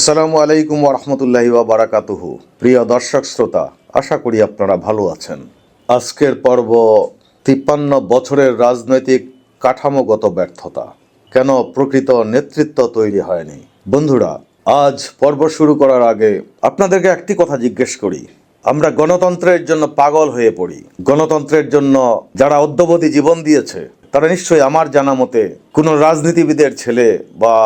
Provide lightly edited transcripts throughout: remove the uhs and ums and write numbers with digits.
আসসালামু আলাইকুম ওয়া রাহমাতুল্লাহি ওয়া বারাকাতুহু। প্রিয় দর্শক শ্রোতা, আশা করি আপনারা ভালো আছেন। আজকের পর্ব ৫৩ বছরের রাজনৈতিক কাঠামোগত ব্যর্থতা, কেন প্রকৃত নেতৃত্ব তৈরি হয়নি। বন্ধুরা, আজ পর্ব শুরু করার আগে আপনাদেরকে একটি কথা জিজ্ঞেস করি। আমরা গণতন্ত্রের জন্য পাগল হয়ে পড়ি। গণতন্ত্রের জন্য যারা অদ্যাবধি জীবন দিয়েছে তারা নিশ্চয়ই আমার জানা মতে কোনো রাজনীতিবিদের ছেলে বা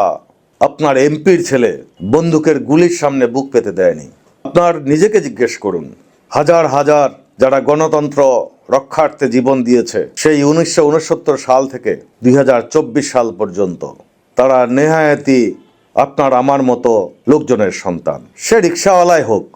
আপনার এমপির ছেলে বন্দুকের গুলির সামনে বুক পেতে দেয়নি। আপনার নিজেকে জিজ্ঞেস করুন, হাজার হাজার যারা গণতন্ত্র রক্ষার্থে জীবন দিয়েছে সেই 1969 সাল থেকে 2024 সাল পর্যন্ত, তারা নেহায়েতি আপনার আমার মতো লোকজনের সন্তান। সে রিক্সাওয়ালাই হোক,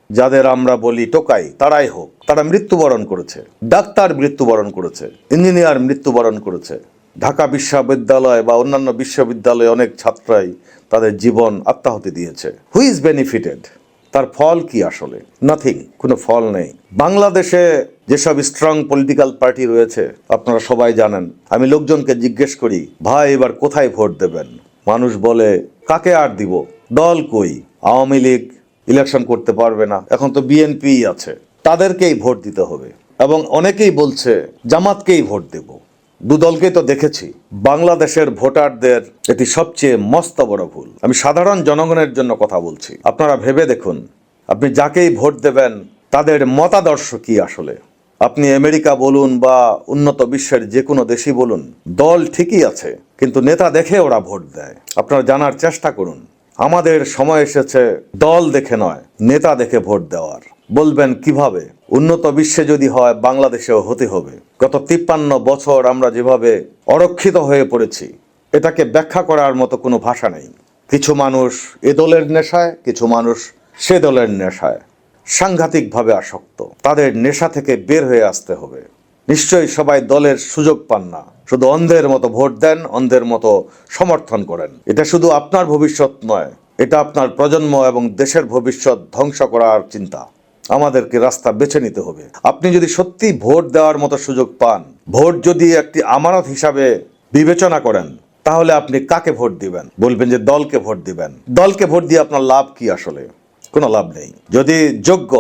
যাদের আমরা বলি টোকাই, তারাই হোক, তারা মৃত্যুবরণ করেছে। ডাক্তার মৃত্যুবরণ করেছে, ইঞ্জিনিয়ার মৃত্যুবরণ করেছে। ঢাকা বিশ্ববিদ্যালয় বা অন্যান্য বিশ্ববিদ্যালয়ে অনেক ছাত্রই তাদের জীবন আত্মাহুতি দিয়েছে। Who is benefited? তার ফল কি আসলে? নাথিং, কোনো ফল নেই। বাংলাদেশে যেসব স্ট্রং পলিটিক্যাল পার্টি রয়েছে আপনারা সবাই জানেন। আমি লোকজনকে জিজ্ঞেস করি, ভাই এবার কোথায় ভোট দেবেন? মানুষ বলে, কাকে আর দিব, দল কই, আওয়ামী লীগ ইলেকশন করতে পারবে না, এখন তো বিএনপি আছে, তাদেরকেই ভোট দিতে হবে। এবং অনেকেই বলছে জামাতকেই ভোট দেব। দুদলকেই তো দেখেছি। বাংলাদেশের ভোটারদের এটি সবচেয়ে মস্ত বড় ভুল। আমি সাধারণ জনগণের জন্য কথা বলছি। আপনারা ভেবে দেখুন, আপনি যাকেই ভোট দেবেন তাদের মতাদর্শ কি আসলে। আপনি আমেরিকা বলুন বা উন্নত বিশ্বের যে কোনো দেশই বলুন, দল ঠিকই আছে কিন্তু নেতা দেখে ওরা ভোট দেয়। আপনারা জানার চেষ্টা করুন। আমাদের সময় এসেছে দল দেখে নয়, নেতা দেখে ভোট দেওয়ার। বলবেন কিভাবে? উন্নত বিশ্বে যদি হয় বাংলাদেশেও হতে হবে। গত ৫৩ বছর আমরা যেভাবে অরক্ষিত হয়ে পড়েছি, এটাকে ব্যাখ্যা করার মতো কোনো ভাষা নেই। কিছু মানুষ এ দলের নেশায়, কিছু মানুষ সে দলের নেশায় সাংঘাতিকভাবে আসক্ত। তাদের নেশা থেকে বের হয়ে আসতে হবে। নিশ্চয়ই সবাই দলের সুযোগ পান না। শুধু অন্ধের মতো ভোট দেন, অন্ধের মতো সমর্থন করেন। এটা শুধু আপনার ভবিষ্যৎ নয়, এটা আপনার প্রজন্ম এবং দেশের ভবিষ্যৎ ধ্বংস করার চিন্তা। আমাদেরকে রাস্তা বেছে নিতে হবে। আপনি যদি সত্যি ভোট দেওয়ার মতো সুযোগ পান, ভোট যদি একটি আমানত হিসাবে বিবেচনা করেন, তাহলে আপনি কাকে ভোট দিবেন? বলবেন যে দলকে ভোট দিবেন। দলকে ভোট দিয়ে আপনার লাভ কি আসলে? কোনো লাভ নেই। যদি যোগ্য,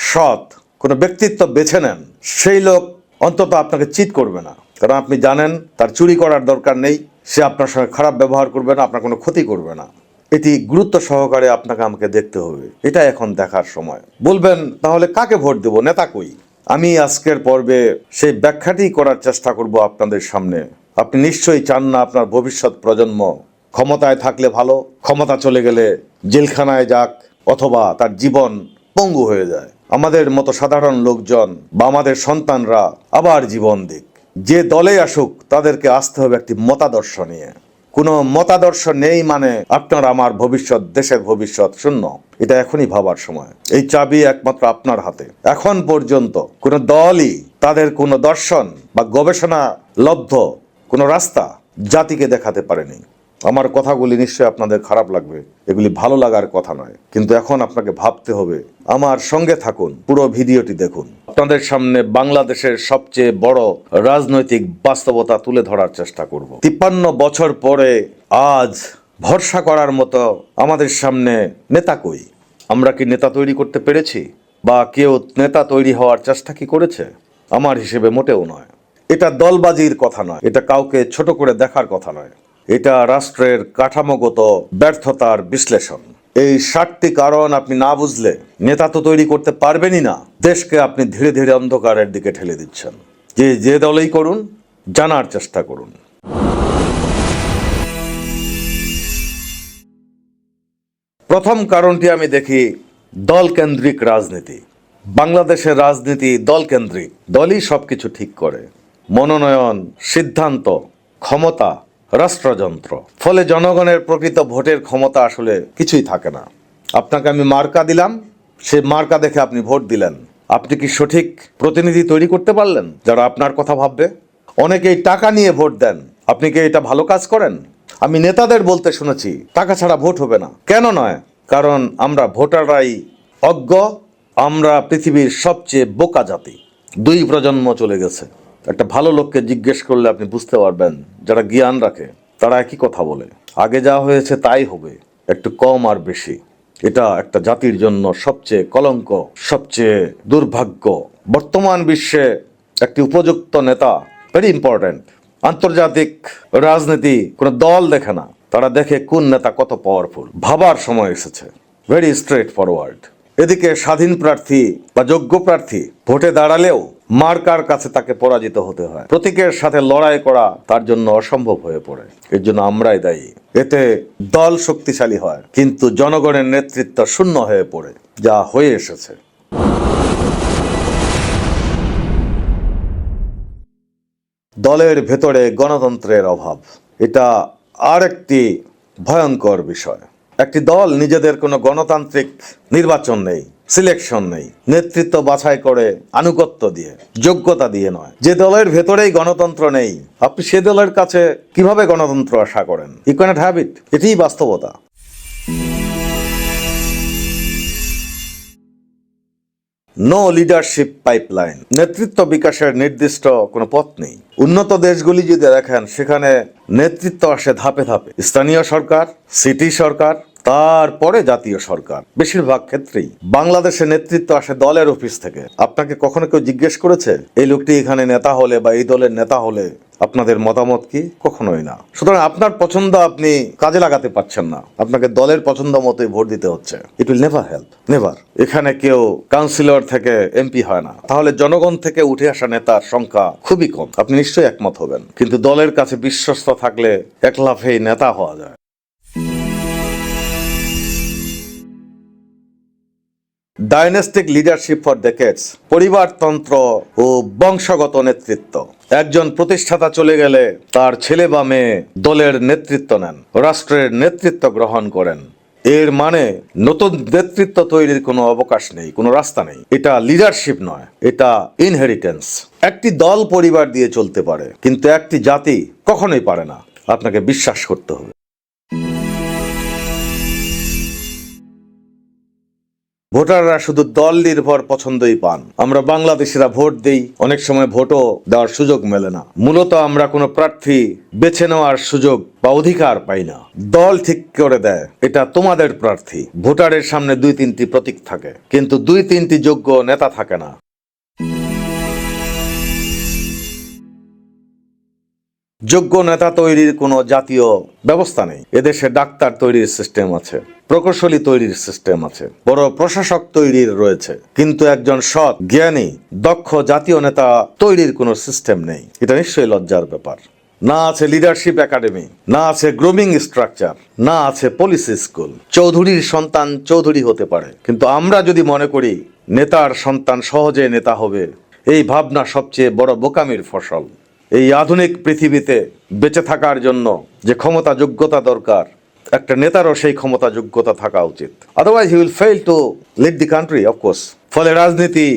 সৎ কোনো ব্যক্তিত্ব বেছে নেন, সেই লোক অন্তত আপনাকে চিট করবে না। কারণ আপনি জানেন তার চুরি করার দরকার নেই, সে আপনার সঙ্গে খারাপ ব্যবহার করবে না, আপনার কোনো ক্ষতি করবে না। এটি গুরুত্ব সহকারে আপনাকে আমাকে দেখতে হবে। এটা এখন দেখার সময়। বলবেন তাহলে কাকে ভোট দেব, নেতা কই? আমি আজকের পর্বে সেই ব্যাখ্যাটি করার চেষ্টা করব আপনাদের সামনে। আপনি নিশ্চয়ই চান না আপনার ভবিষ্যৎ প্রজন্ম ক্ষমতায় থাকলে ভালো, ক্ষমতা চলে গেলে জেলখানায় যাক অথবা তার জীবন পঙ্গু হয়ে যায়। আমাদের মতো সাধারণ লোকজন বা আমাদের সন্তানরা আবার জীবন দিক। যে দলে আসুক তাদেরকে আসতে হবে একটি মতাদর্শ নিয়ে। কোনো মতাদর্শ নেই মানে আপনার আমার ভবিষ্যৎ, দেশের ভবিষ্যৎ শূন্য। এটা এখনই ভাবার সময়। এই চাবি একমাত্র আপনার হাতে। এখন পর্যন্ত কোনো দলই তাদের কোনো দর্শন বা গবেষণা লব্ধ কোনো রাস্তা জাতিকে দেখাতে পারেনি। আমার কথাগুলি নিশ্চয়ই আপনাদের খারাপ লাগবে, এগুলি ভালো লাগার কথা নয়। কিন্তু এখন আপনাকে ভাবতে হবে। আমার সঙ্গে থাকুন, পুরো ভিডিওটি দেখুন। আপনাদের সামনে বাংলাদেশের সবচেয়ে বড় রাজনৈতিক বাস্তবতা তুলে ধরার চেষ্টা করব। ৫৩ বছর পরে আজ ভরসা করার মতো আমাদের সামনে নেতা কই? আমরা কি নেতা তৈরি করতে পেরেছি? বা কেউ নেতা তৈরি হওয়ার চেষ্টা কি করেছে? আমার হিসেবে মোটেও নয়। এটা দলবাজির কথা নয়, এটা কাউকে ছোট করে দেখার কথা নয়। এটা রাষ্ট্রের কাঠামোগত ব্যর্থতার বিশ্লেষণ। এই ৭টি কারণ আপনি না বুঝলে নেতা তো তৈরি করতে পারবেনই না। দেশকে আপনি ধীরে ধীরে অন্ধকারের দিকে ঠেলে দিচ্ছেন। যে দলেই করুন, জানার চেষ্টা করুন। প্রথম কারণটি আমি দেখি দলকেন্দ্রিক রাজনীতি। বাংলাদেশের রাজনীতি দলকেন্দ্রিক। দলই সবকিছু ঠিক করে। মনোনয়ন, সিদ্ধান্ত, ক্ষমতা, রাষ্ট্রযন্ত্র। ফলে জনগণের প্রকৃত ভোটের ক্ষমতা আসলে কিছুই থাকে না। আপনাকে আমি মার্কা দিলাম, সে মার্কা দেখে আপনি ভোট দিলেন। আপনি কি সঠিক প্রতিনিধি তৈরি করতে পারলেন যারা আপনার কথা ভাববে? অনেকেই টাকা নিয়ে ভোট দেন। আপনি কি এটা ভালো কাজ করেন? আমি নেতাদের বলতে শুনেছি টাকা ছাড়া ভোট হবে না। কেন নয়? কারণ আমরা ভোটাররাই অজ্ঞ। আমরা পৃথিবীর সবচেয়ে বোকা জাতি। 2 প্রজন্ম চলে গেছে। একটা ভালো লোককে জিজ্ঞেস করলে আপনি বুঝতে পারবেন, যারা জ্ঞান রাখে তারা একই কথা বলে, আগে যা হয়েছে তাই হবে, একটু কম আর বেশি। এটা একটা জাতির জন্য সবচেয়ে কলঙ্ক, সবচেয়ে দুর্ভাগ্য। বর্তমান বিশ্বে একটি উপযুক্ত নেতা ভেরি ইম্পর্টেন্ট। আন্তর্জাতিক রাজনীতি কোনো দল দেখে না, তারা দেখে কোন নেতা কত পাওয়ারফুল। ভাবার সময় এসেছে, ভেরি স্ট্রেট ফরওয়ার্ড। এদিকে স্বাধীন প্রার্থী বা যোগ্য প্রার্থী ভোটে দাঁড়ালেও মার্কার কাছে তাকে পরাজিত হতে হয়। প্রতীকের সাথে লড়াই করা তার জন্য অসম্ভব হয়ে পড়ে। এর জন্য আমরাই দায়ী। এতে দল শক্তিশালী হয় কিন্তু জনগণের নেতৃত্ব শূন্য হয়ে পড়ে, যা হয়ে এসেছে। দলের ভেতরে গণতন্ত্রের অভাব, এটা আরেকটি ভয়ঙ্কর বিষয়। একটি দল নিজেদের কোনো গণতান্ত্রিক নির্বাচন নেই, সিলেকশন নেই, নেতৃত্ব বাছাই করে আনুগত্য দিয়ে, যোগ্যতা দিয়ে নয়। যে দলের ভেতরেই গণতন্ত্র নেই, আপনি সে দলের কাছে কিভাবে গণতন্ত্র আশা করেন? You can't have it. এটিই বাস্তবতা। নো লিডারশিপ পাইপলাইন, নেতৃত্ব বিকাশের নির্দিষ্ট কোনো পথ নেই। উন্নত দেশগুলি যদি দেখেন, সেখানে নেতৃত্ব আসে ধাপে ধাপে। স্থানীয় সরকার, সিটি সরকার, তারপরে জাতীয় সরকার। বেশিরভাগ ক্ষেত্রেই বাংলাদেশে নেতৃত্ব আসে দলের অফিস থেকে। আপনাকে কখনো কেউ জিজ্ঞেস করেছে এই লোকটি এখানে নেতা হলে বা এই দলের নেতা হলে আপনাদের মতামত কি? কখনোই না। সুতরাং আপনার পছন্দ আপনি কাজে লাগাতে পারছেন না, আপনাকে দলের পছন্দ মতোই ভোট দিতে হচ্ছে। It will never help, never. এখানে কেউ কাউন্সিলর থেকে এমপি হয় না, তাহলে জনগণ থেকে উঠে আসা নেতার সংখ্যা খুবই কম। আপনি নিশ্চয়ই একমত হবেন। কিন্তু দলের কাছে বিশ্বস্ত থাকলে এক লাফেই নেতা হওয়া যায়। ডাইনেস্টিক লিডারশিপ ফর ডেকেডস, পরিবারতন্ত্র ও বংশগত নেতৃত্ব। একজন প্রতিষ্ঠাতা চলে গেলে তার ছেলে বা মেয়ে দলের নেতৃত্ব নেন, রাষ্ট্রের নেতৃত্ব গ্রহণ করেন। এর মানে নতুন নেতৃত্ব তৈরির কোনো অবকাশ নেই, কোনো রাস্তা নেই। এটা লিডারশিপ নয়, এটা ইনহেরিটেন্স। একটি দল পরিবার দিয়ে চলতে পারে, কিন্তু একটি জাতি কখনোই পারে না। আপনাকে বিশ্বাস করতে হবে। ভোটাররা শুধু দল নির্ভর পছন্দই পান। আমরা বাংলাদেশিরা ভোট দেই, অনেক সময় ভোটও দেওয়ার সুযোগ মেলে না। মূলত আমরা কোনো প্রার্থী বেছে নেওয়ার সুযোগ বা অধিকার পাই না। দল ঠিক করে দেয় এটা তোমাদের প্রার্থী। ভোটারের সামনে 2-3টি প্রতীক থাকে, কিন্তু 2-3টি যোগ্য নেতা থাকে না। যোগ্য নেতা তৈরির কোনো জাতীয় ব্যবস্থা নেই। এদেশে ডাক্তার তৈরির সিস্টেম আছে, প্রকৌশলী তৈরির সিস্টেম আছে, বড় প্রশাসক তৈরির রয়েছে, কিন্তু একজন সৎ, জ্ঞানী, দক্ষ জাতীয় নেতা তৈরির কোনো সিস্টেম নেই। এটা নিশ্চয়ই লজ্জার ব্যাপার। না আছে লিডারশিপ একাডেমি, না আছে গ্রুমিং স্ট্রাকচার, না আছে পলিসি স্কুল। চৌধুরীর সন্তান চৌধুরী হতে পারে, কিন্তু আমরা যদি মনে করি নেতার সন্তান সহজে নেতা হবে, এই ভাবনা সবচেয়ে বড় বোকামির ফসল। এই আধুনিক পৃথিবীতে বেঁচে থাকার জন্য যে ক্ষমতা যোগ্যতা দরকার, একটা নেতারও সেই ক্ষমতা যোগ্যতা থাকা উচিত। Otherwise he will fail to lead the country, of course. ফলে রাজনীতি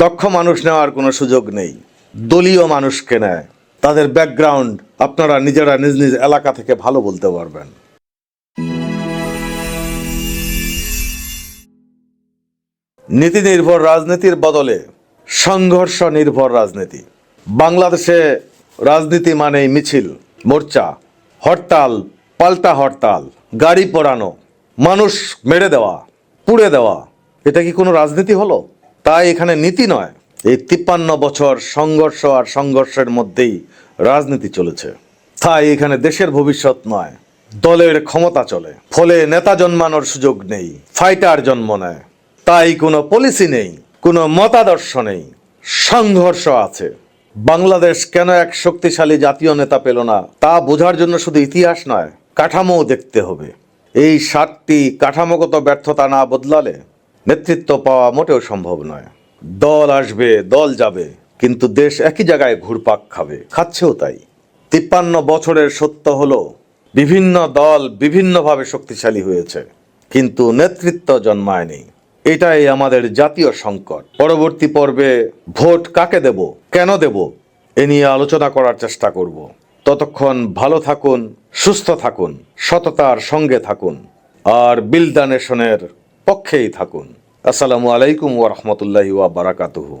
দক্ষ মানুষ নেওয়ার কোনো সুযোগ নেই, দলীয় মানুষকে নেয়। তাদের ব্যাকগ্রাউন্ড আপনারা নিজেরা নিজ নিজ এলাকা থেকে ভালো বলতে পারবেন। নীতি নির্ভর রাজনীতির বদলে সংঘর্ষ নির্ভর রাজনীতি। বাংলাদেশে রাজনীতি মানেই মিছিল, মোর্চা, হরতাল, পাল্টা হরতাল, গাড়ি পোড়ানো, মানুষ মেরে দেওয়া, পুড়ে দেওয়া। এটা কি কোনো রাজনীতি হলো? তাই এখানে নীতি নয়, এই 53 বছর সংঘর্ষ আর সংঘর্ষের মধ্যেই রাজনীতি চলেছে। তাই এখানে দেশের ভবিষ্যৎ নয়, দলের ক্ষমতা চলে। ফলে নেতা জন্মানোর সুযোগ নেই, ফাইটার জন্ম নেয়। তাই কোনো পলিসি নেই, কোনো মতাদর্শ নেই, সংঘর্ষ আছে। বাংলাদেশ কেন এক শক্তিশালী জাতীয় নেতা পেল না, তা বোঝার জন্য শুধু ইতিহাস নয়, কাঠামোও দেখতে হবে। এই 7টি কাঠামোগত ব্যর্থতা না বদলালে নেতৃত্ব পাওয়া মোটেও সম্ভব নয়। দল আসবে, দল যাবে, কিন্তু দেশ একই জায়গায় ঘুরপাক খাবে, খাচ্ছেও তাই। 53 বছরের সত্য হলো বিভিন্ন দল বিভিন্নভাবে শক্তিশালী হয়েছে, কিন্তু নেতৃত্ব জন্মায়নি। এটাই আমাদের জাতীয় সংকট। পরবর্তী পর্বে ভোট কাকে দেব, কেন দেব, এ নিয়ে আলোচনা করার চেষ্টা করব। ততক্ষণ ভালো থাকুন, সুস্থ থাকুন, সততার সঙ্গে থাকুন, আর বিল্ড দ্য নেশনের পক্ষেই থাকুন। আসসালামু আলাইকুম ওয়া রাহমাতুল্লাহি ওয়া বারাকাতুহু।